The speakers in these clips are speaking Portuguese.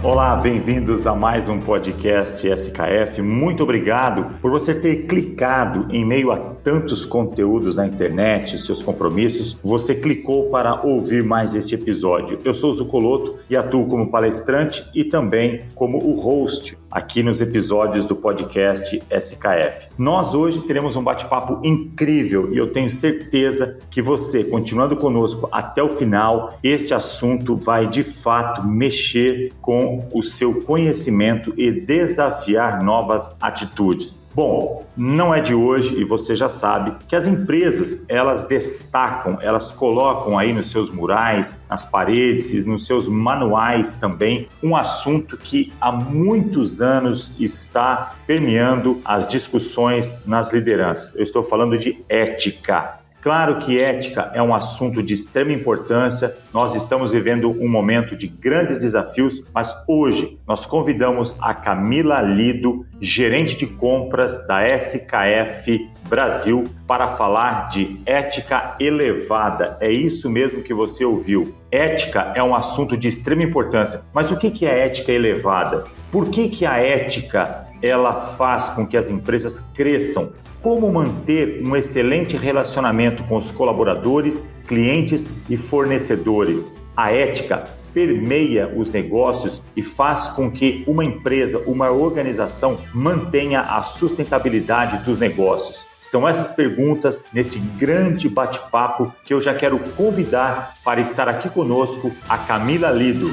Olá, bem-vindos a mais um podcast SKF. Muito obrigado por você ter clicado em meio a tantos conteúdos na internet, seus compromissos. Você clicou para ouvir mais este episódio. Eu sou o Zucoloto e atuo como palestrante e também como o host aqui nos episódios do podcast SKF. Nós hoje teremos um bate-papo incrível e eu tenho certeza que você, continuando conosco até o final, este assunto vai de fato mexer com o seu conhecimento e desafiar novas atitudes. Bom, não é de hoje e você já sabe que as empresas, elas destacam, elas colocam aí nos seus murais, nas paredes, nos seus manuais também, um assunto que há muitos anos está permeando as discussões nas lideranças. Eu estou falando de ética. Claro que ética é um assunto de extrema importância, nós estamos vivendo um momento de grandes desafios, mas hoje nós convidamos a Camila Lido, gerente de compras da SKF Brasil, para falar de ética elevada. É isso mesmo que você ouviu. Ética é um assunto de extrema importância, mas o que é ética elevada? Por que a ética ela faz com que as empresas cresçam? Como manter um excelente relacionamento com os colaboradores, clientes e fornecedores? A ética permeia os negócios e faz com que uma empresa, uma organização mantenha a sustentabilidade dos negócios. São essas perguntas nesse grande bate-papo que eu já quero convidar para estar aqui conosco a Camila Lido.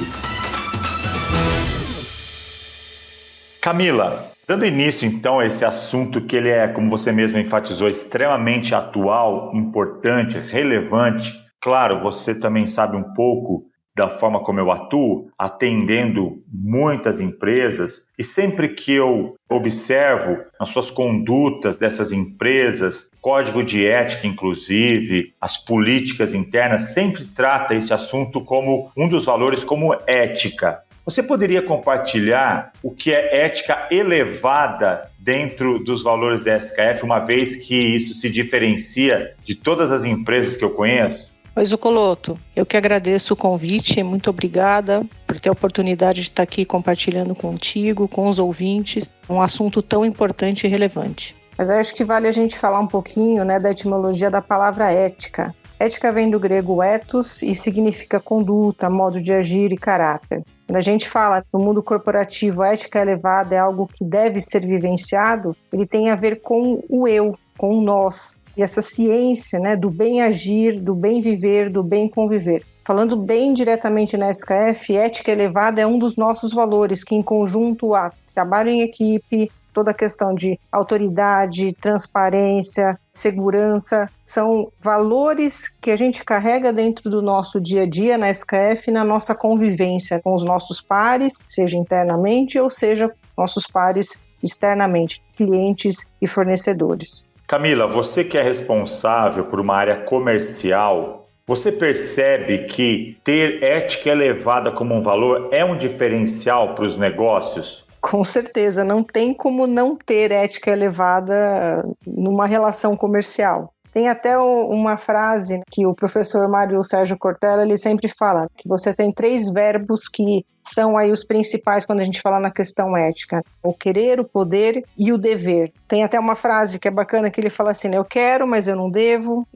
Camila, dando início, então, a esse assunto que ele é, como você mesmo enfatizou, extremamente atual, importante, relevante. Claro, você também sabe um pouco da forma como eu atuo, atendendo muitas empresas, e sempre que eu observo as suas condutas dessas empresas, código de ética, inclusive, as políticas internas, sempre trata esse assunto como um dos valores, como ética. Você poderia compartilhar o que é ética elevada dentro dos valores da SKF, uma vez que isso se diferencia de todas as empresas que eu conheço? Oi, Zucoloto. Eu que agradeço o convite, muito obrigada por ter a oportunidade de estar aqui compartilhando contigo, com os ouvintes, um assunto tão importante e relevante. Mas eu acho que vale a gente falar um pouquinho, da etimologia da palavra ética. Ética vem do grego ethos e significa conduta, modo de agir e caráter. Quando a gente fala no mundo corporativo, a ética elevada é algo que deve ser vivenciado, ele tem a ver com o eu, com o nós. E essa ciência, do bem agir, do bem viver, do bem conviver. Falando bem diretamente na SKF, ética elevada é um dos nossos valores, que em conjunto há trabalho em equipe, toda a questão de autoridade, transparência, segurança, são valores que a gente carrega dentro do nosso dia a dia na SKF, na nossa convivência com os nossos pares, seja internamente ou seja nossos pares externamente, clientes e fornecedores. Camila, você que é responsável por uma área comercial, você percebe que ter ética elevada como um valor é um diferencial para os negócios? Com certeza, não tem como não ter ética elevada numa relação comercial. Tem até uma frase que o professor Mário Sérgio Cortella, ele sempre fala, que você tem 3 verbos que são aí os principais quando a gente fala na questão ética. O querer, o poder e o dever. Tem até uma frase que é bacana que ele fala assim, eu quero, mas eu devo,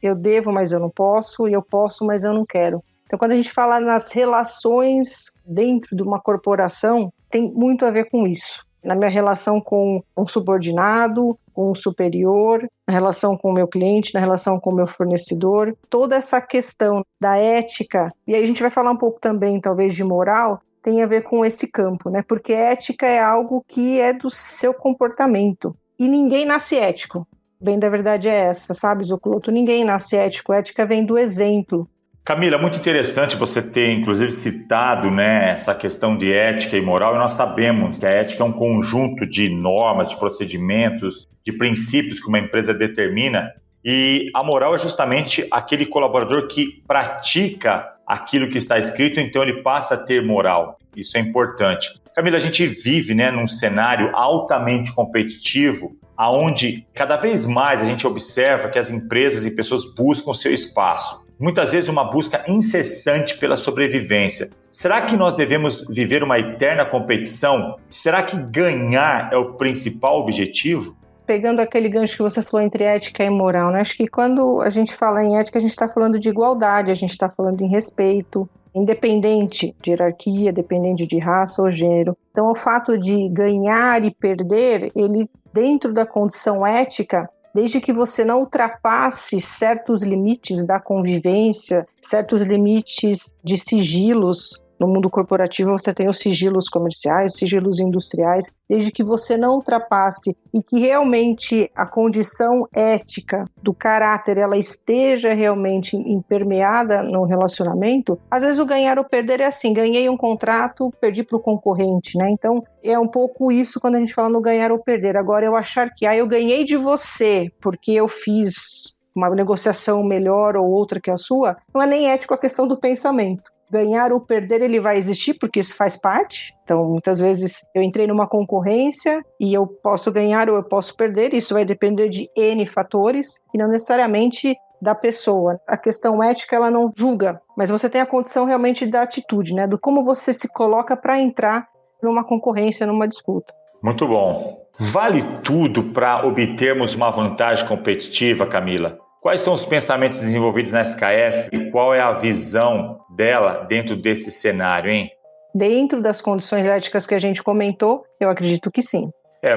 mas eu não posso, e eu posso, mas eu não quero. Então, quando a gente fala nas relações dentro de uma corporação, tem muito a ver com isso. Na minha relação com um subordinado, com um superior, na relação com o meu cliente, na relação com o meu fornecedor, toda essa questão da ética, e aí a gente vai falar um pouco também, talvez, de moral, tem a ver com esse campo, Porque ética é algo que é do seu comportamento. E ninguém nasce ético. Bem da verdade é essa, sabe, Zucoloto? Ninguém nasce ético. Ética vem do exemplo. Camila, muito interessante você ter, inclusive, citado essa questão de ética e moral, e nós sabemos que a ética é um conjunto de normas, de procedimentos, de princípios que uma empresa determina, e a moral é justamente aquele colaborador que pratica aquilo que está escrito, então ele passa a ter moral. Isso é importante. Camila, a gente vive num cenário altamente competitivo, onde cada vez mais a gente observa que as empresas e pessoas buscam o seu espaço. muitas vezes uma busca incessante pela sobrevivência. Será que nós devemos viver uma eterna competição? Será que ganhar é o principal objetivo? Pegando aquele gancho que você falou entre ética e moral, né? Acho que quando a gente fala em ética, a gente está falando de igualdade, a gente está falando em respeito, independente de hierarquia, dependente de raça ou gênero. Então, o fato de ganhar e perder, ele, dentro da condição ética, desde que você não ultrapasse certos limites da convivência, certos limites de sigilos. No mundo corporativo você tem os sigilos comerciais, sigilos industriais, desde que você não ultrapasse e que realmente a condição ética do caráter ela esteja realmente impermeada no relacionamento, às vezes o ganhar ou perder é assim, ganhei um contrato, perdi para o concorrente, né? Então é um pouco isso quando a gente fala no ganhar ou perder. Agora eu achar que eu ganhei de você porque eu fiz uma negociação melhor ou outra que a sua, não é nem ético a questão do pensamento. Ganhar ou perder, ele vai existir porque isso faz parte. Então, muitas vezes eu entrei numa concorrência e eu posso ganhar ou eu posso perder. Isso vai depender de N fatores e não necessariamente da pessoa. A questão ética, ela não julga, mas você tem a condição realmente da atitude, né? Do como você se coloca para entrar numa concorrência, numa disputa. Muito bom. Vale tudo para obtermos uma vantagem competitiva, Camila? Quais são os pensamentos desenvolvidos na SKF e qual é a visão dela dentro desse cenário, hein? Dentro das condições éticas que a gente comentou, eu acredito que sim.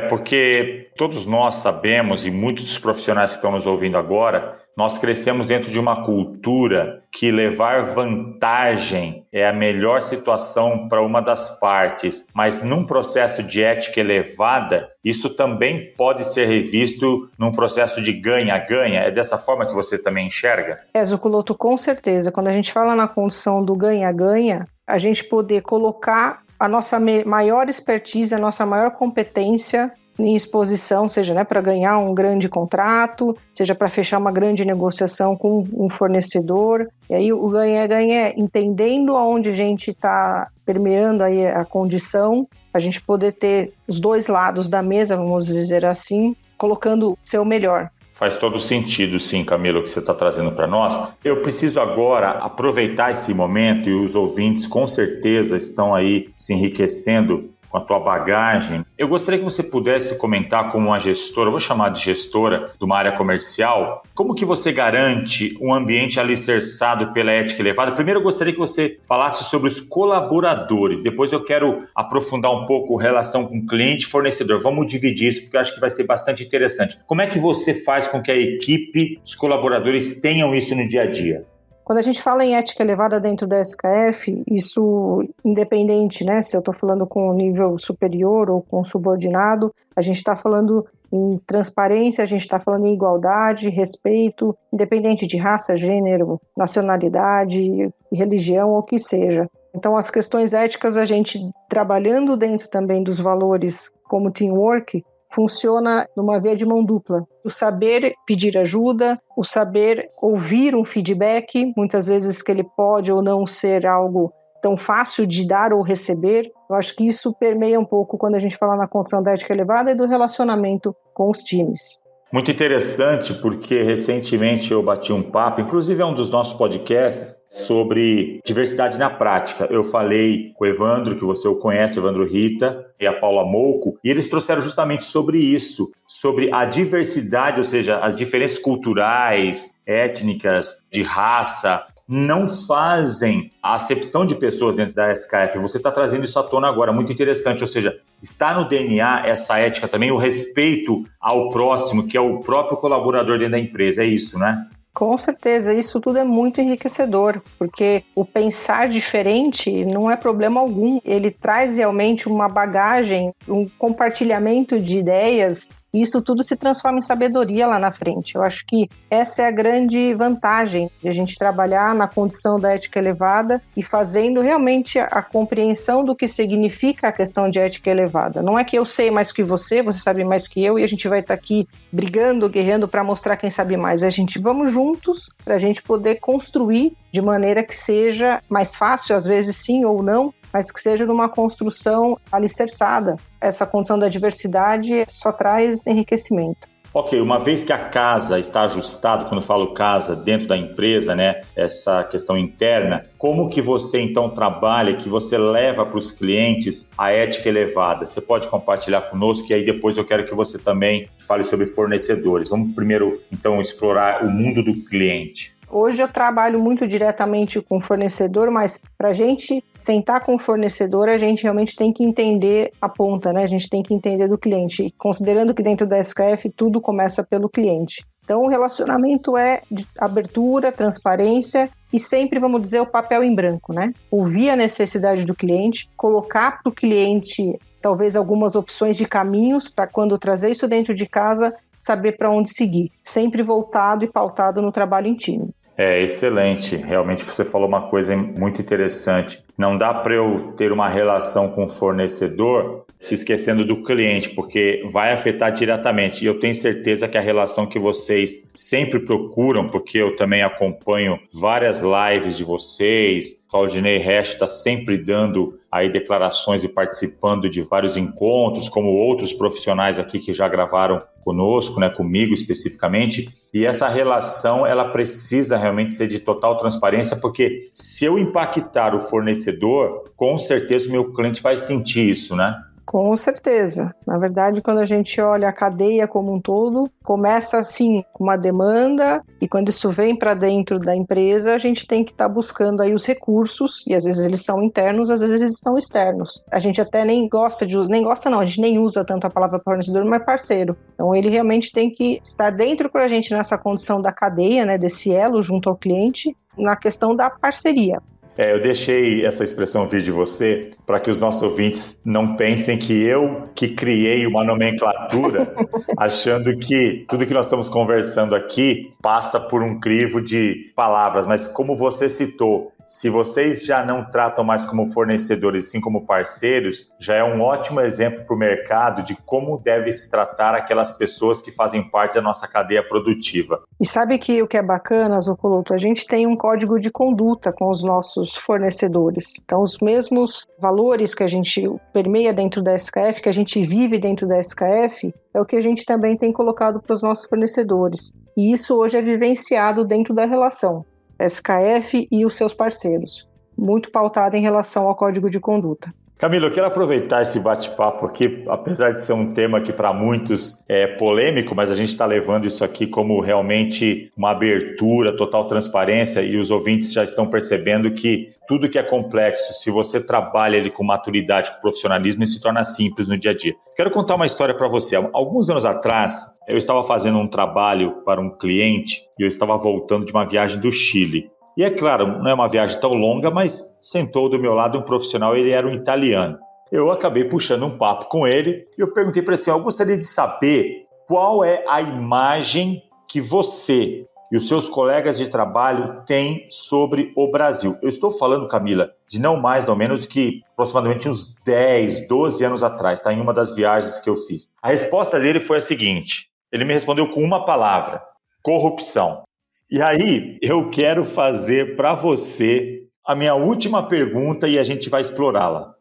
Porque todos nós sabemos, e muitos dos profissionais que estão nos ouvindo agora, nós crescemos dentro de uma cultura que levar vantagem é a melhor situação para uma das partes, mas num processo de ética elevada, isso também pode ser revisto num processo de ganha-ganha. É dessa forma que você também enxerga? Zucoloto, com certeza. Quando a gente fala na condição do ganha-ganha, a gente poder colocar a nossa maior expertise, a nossa maior competência em exposição, seja para ganhar um grande contrato, seja para fechar uma grande negociação com um fornecedor. E aí o ganha-ganha é entendendo aonde a gente está permeando aí a condição, a gente poder ter os dois lados da mesa, vamos dizer assim, colocando o seu melhor. Faz todo sentido, sim, Camila, o que você está trazendo para nós. Eu preciso agora aproveitar esse momento e os ouvintes com certeza estão aí se enriquecendo com a tua bagagem. Eu gostaria que você pudesse comentar como uma gestora, vou chamar de gestora de uma área comercial, como que você garante um ambiente alicerçado pela ética elevada? Primeiro eu gostaria que você falasse sobre os colaboradores, depois eu quero aprofundar um pouco a relação com cliente e fornecedor. Vamos dividir isso porque eu acho que vai ser bastante interessante. Como é que você faz com que a equipe, os colaboradores tenham isso no dia a dia? Quando a gente fala em ética elevada dentro da SKF, isso independente, né? Se eu estou falando com um nível superior ou com subordinado, a gente está falando em transparência, a gente está falando em igualdade, respeito, independente de raça, gênero, nacionalidade, religião ou o que seja. Então, as questões éticas, a gente trabalhando dentro também dos valores como teamwork, funciona numa via de mão dupla. O saber pedir ajuda, o saber ouvir um feedback, muitas vezes que ele pode ou não ser algo tão fácil de dar ou receber. Eu acho que isso permeia um pouco quando a gente fala na condição da ética elevada e do relacionamento com os times. Muito interessante, porque recentemente eu bati um papo, inclusive é um dos nossos podcasts, sobre diversidade na prática. Eu falei com o Evandro, que você o conhece, o Evandro Rita, e a Paula Mouco, e eles trouxeram justamente sobre isso, sobre a diversidade, ou seja, as diferenças culturais, étnicas, de raça, não fazem a acepção de pessoas dentro da SKF. Você está trazendo isso à tona agora, muito interessante, ou seja, está no DNA essa ética também, o respeito ao próximo, que é o próprio colaborador dentro da empresa, é isso, né? Com certeza, isso tudo é muito enriquecedor, porque o pensar diferente não é problema algum, ele traz realmente uma bagagem, um compartilhamento de ideias, e isso tudo se transforma em sabedoria lá na frente. Eu acho que essa é a grande vantagem de a gente trabalhar na condição da ética elevada e fazendo realmente a compreensão do que significa a questão de ética elevada. Não é que eu sei mais que você sabe mais que eu, e a gente vai estar aqui brigando, guerreando para mostrar quem sabe mais. A gente vamos juntos para a gente poder construir de maneira que seja mais fácil, às vezes sim ou não, mas que seja numa construção alicerçada. Essa condição da diversidade só traz enriquecimento. Ok, uma vez que a casa está ajustada, quando eu falo casa, dentro da empresa, né, essa questão interna, como que você então trabalha, que você leva para os clientes a ética elevada? Você pode compartilhar conosco e aí depois eu quero que você também fale sobre fornecedores. Vamos primeiro então explorar o mundo do cliente. Hoje eu trabalho muito diretamente com o fornecedor, mas para a gente sentar com o fornecedor, a gente realmente tem que entender a ponta, né? A gente tem que entender do cliente. E considerando que dentro da SKF tudo começa pelo cliente. Então o relacionamento é de abertura, transparência e sempre, vamos dizer, o papel em branco, né? Ouvir a necessidade do cliente, colocar para o cliente talvez algumas opções de caminhos para quando trazer isso dentro de casa, saber para onde seguir. Sempre voltado e pautado no trabalho em time. É excelente, realmente você falou uma coisa muito interessante. Não dá para eu ter uma relação com o fornecedor se esquecendo do cliente, porque vai afetar diretamente. E eu tenho certeza que a relação que vocês sempre procuram, porque eu também acompanho várias lives de vocês, Claudinei Resch está sempre dando aí declarações e participando de vários encontros, como outros profissionais aqui que já gravaram conosco, né, comigo especificamente, e essa relação ela precisa realmente ser de total transparência, porque se eu impactar o fornecedor, com certeza o meu cliente vai sentir isso, né? Com certeza. Na verdade, quando a gente olha a cadeia como um todo, começa assim com uma demanda e quando isso vem para dentro da empresa, a gente tem que estar buscando aí os recursos e às vezes eles são internos, às vezes eles são externos. A gente até nem gosta de usar, a gente nem usa tanto a palavra fornecedor, mas parceiro. Então ele realmente tem que estar dentro com a gente nessa condição da cadeia, né, desse elo junto ao cliente, na questão da parceria. Eu deixei essa expressão vir de você para que os nossos ouvintes não pensem que eu que criei uma nomenclatura achando que tudo que nós estamos conversando aqui passa por um crivo de palavras, mas como você citou, se vocês já não tratam mais como fornecedores, sim como parceiros, já é um ótimo exemplo para o mercado de como deve se tratar aquelas pessoas que fazem parte da nossa cadeia produtiva. E sabe que o que é bacana, Zucoloto? A gente tem um código de conduta com os nossos fornecedores. Então, os mesmos valores que a gente permeia dentro da SKF, que a gente vive dentro da SKF, é o que a gente também tem colocado para os nossos fornecedores. E isso hoje é vivenciado dentro da relação SKF e os seus parceiros, muito pautado em relação ao código de conduta. Camila, eu quero aproveitar esse bate-papo aqui, apesar de ser um tema que para muitos é polêmico, mas a gente está levando isso aqui como realmente uma abertura, total transparência, e os ouvintes já estão percebendo que tudo que é complexo, se você trabalha ele com maturidade, com profissionalismo, ele se torna simples no dia a dia. Quero contar uma história para você. Alguns anos atrás, eu estava fazendo um trabalho para um cliente e eu estava voltando de uma viagem do Chile. E é claro, não é uma viagem tão longa, mas sentou do meu lado um profissional, ele era um italiano. Eu acabei puxando um papo com ele e eu perguntei para ele assim, eu gostaria de saber qual é a imagem que você e os seus colegas de trabalho têm sobre o Brasil. Eu estou falando, Camila, de não mais, não menos que aproximadamente uns 10, 12 anos atrás, tá? Em uma das viagens que eu fiz. A resposta dele foi a seguinte, ele me respondeu com uma palavra, corrupção. E aí, eu quero fazer para você a minha última pergunta e a gente vai explorá-la.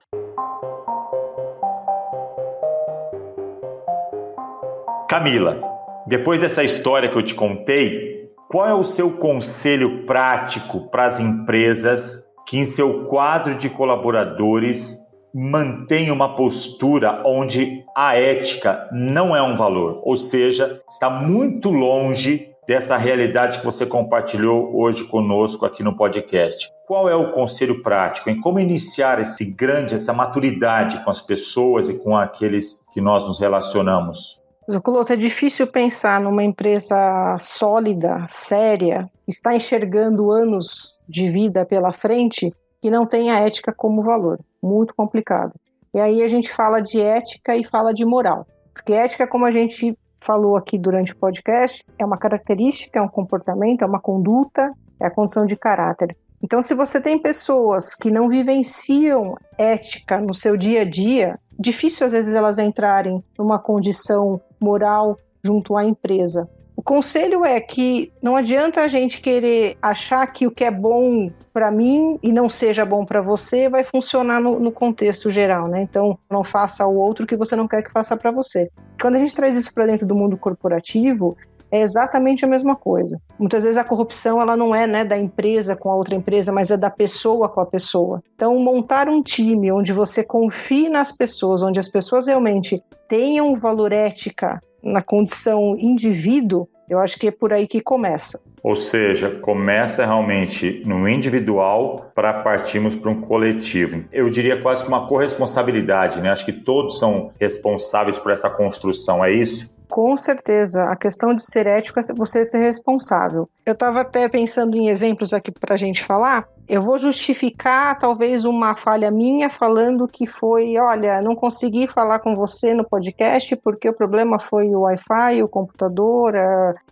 Camila, depois dessa história que eu te contei, qual é o seu conselho prático para as empresas que em seu quadro de colaboradores mantém uma postura onde a ética não é um valor, ou seja, está muito longe dessa realidade que você compartilhou hoje conosco aqui no podcast? Qual é o conselho prático em como iniciar essa maturidade com as pessoas e com aqueles que nós nos relacionamos? Zucoloto, é difícil pensar numa empresa sólida, séria, que está enxergando anos de vida pela frente que não tem a ética como valor. Muito complicado. E aí a gente fala de ética e fala de moral. Porque ética, como a gente falou aqui durante o podcast, é uma característica, é um comportamento, é uma conduta, é a condição de caráter. Então, se você tem pessoas que não vivenciam ética no seu dia a dia, difícil às vezes elas entrarem numa condição moral junto à empresa. O conselho é que não adianta a gente querer achar que o que é bom para mim e não seja bom para você vai funcionar no contexto geral, né? Então, não faça ao outro o que você não quer que faça para você. Quando a gente traz isso para dentro do mundo corporativo, é exatamente a mesma coisa. Muitas vezes a corrupção ela não é, né, da empresa com a outra empresa, mas é da pessoa com a pessoa. Então, montar um time onde você confie nas pessoas, onde as pessoas realmente tenham valor ética na condição indivíduo, eu acho que é por aí que começa. Ou seja, começa realmente no individual para partirmos para um coletivo. Eu diria quase que uma corresponsabilidade, né? Acho que todos são responsáveis por essa construção, é isso? Com certeza, a questão de ser ético é você ser responsável. Eu estava até pensando em exemplos aqui para a gente falar. Eu vou justificar talvez uma falha minha falando que foi, olha, não consegui falar com você no podcast porque o problema foi o Wi-Fi, o computador,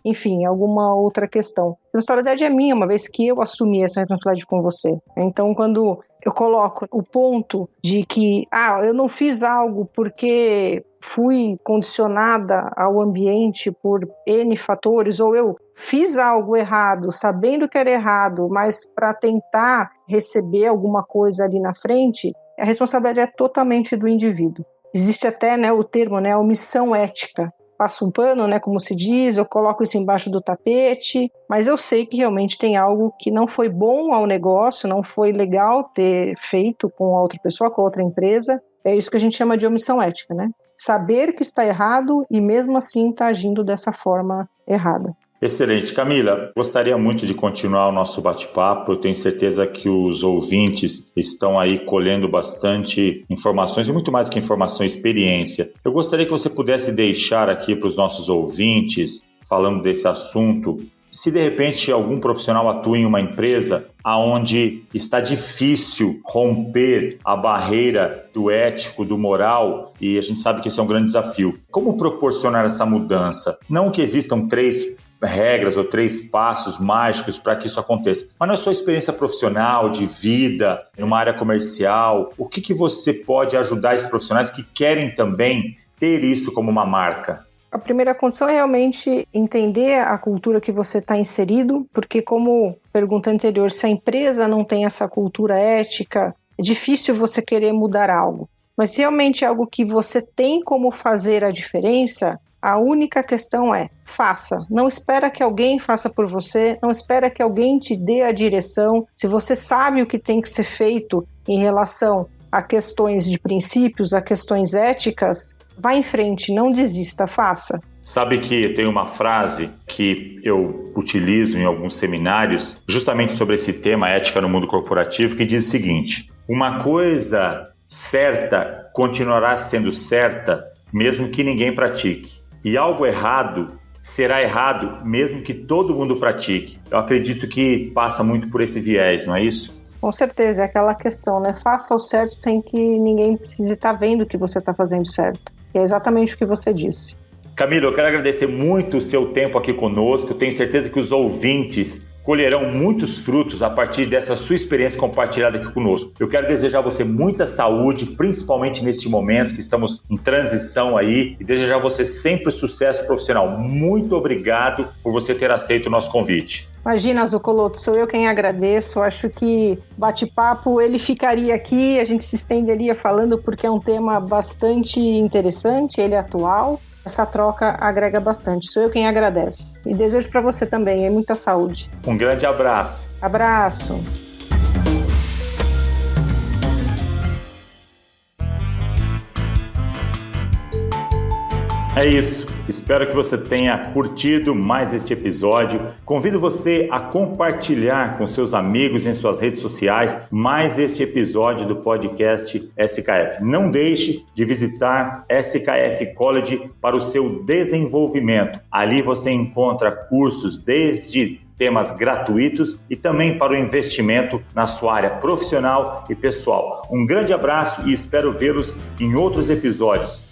enfim, alguma outra questão. A responsabilidade é minha, uma vez que eu assumi essa responsabilidade com você. Então, quando eu coloco o ponto de que, eu não fiz algo porque fui condicionada ao ambiente por N fatores, ou eu fiz algo errado, sabendo que era errado, mas para tentar receber alguma coisa ali na frente, a responsabilidade é totalmente do indivíduo. Existe até, né, o termo, né, omissão ética. Passo um pano, né, como se diz, eu coloco isso embaixo do tapete, mas eu sei que realmente tem algo que não foi bom ao negócio, não foi legal ter feito com a outra pessoa, com a outra empresa. É isso que a gente chama de omissão ética, né? Saber que está errado e mesmo assim está agindo dessa forma errada. Excelente. Camila, gostaria muito de continuar o nosso bate-papo. Eu tenho certeza que os ouvintes estão aí colhendo bastante informações e muito mais do que informação, experiência. Eu gostaria que você pudesse deixar aqui para os nossos ouvintes, falando desse assunto, se de repente algum profissional atua em uma empresa onde está difícil romper a barreira do ético, do moral, e a gente sabe que esse é um grande desafio. Como proporcionar essa mudança? Não que existam 3 regras ou 3 passos mágicos para que isso aconteça. Mas na sua experiência profissional, de vida, numa área comercial, o que você pode ajudar esses profissionais que querem também ter isso como uma marca? A primeira condição é realmente entender a cultura que você está inserido, porque como pergunta anterior, se a empresa não tem essa cultura ética, é difícil você querer mudar algo. Mas se realmente é algo que você tem como fazer a diferença, a única questão é, faça. Não espera que alguém faça por você, não espera que alguém te dê a direção. Se você sabe o que tem que ser feito em relação a questões de princípios, a questões éticas, vá em frente, não desista, faça. Sabe que tem uma frase que eu utilizo em alguns seminários, justamente sobre esse tema, ética no mundo corporativo, que diz o seguinte: uma coisa certa continuará sendo certa, mesmo que ninguém pratique. E algo errado será errado, mesmo que todo mundo pratique. Eu acredito que passa muito por esse viés, não é isso? Com certeza, é aquela questão, né? Faça o certo sem que ninguém precise estar vendo que você está fazendo certo. É exatamente o que você disse. Camila, eu quero agradecer muito o seu tempo aqui conosco. Eu tenho certeza que os ouvintes colherão muitos frutos a partir dessa sua experiência compartilhada aqui conosco. Eu quero desejar a você muita saúde, principalmente neste momento que estamos em transição aí, e desejar a você sempre sucesso profissional. Muito obrigado por você ter aceito o nosso convite. Imagina, Zucoloto, sou eu quem agradeço. Acho que bate-papo ele ficaria aqui, a gente se estenderia falando porque é um tema bastante interessante, ele é atual. Essa troca agrega bastante. Sou eu quem agradece. E desejo para você também, muita saúde. Um grande abraço. Abraço. É isso. Espero que você tenha curtido mais este episódio. Convido você a compartilhar com seus amigos em suas redes sociais mais este episódio do podcast SKF. Não deixe de visitar SKF College para o seu desenvolvimento. Ali você encontra cursos desde temas gratuitos e também para o investimento na sua área profissional e pessoal. Um grande abraço e espero vê-los em outros episódios.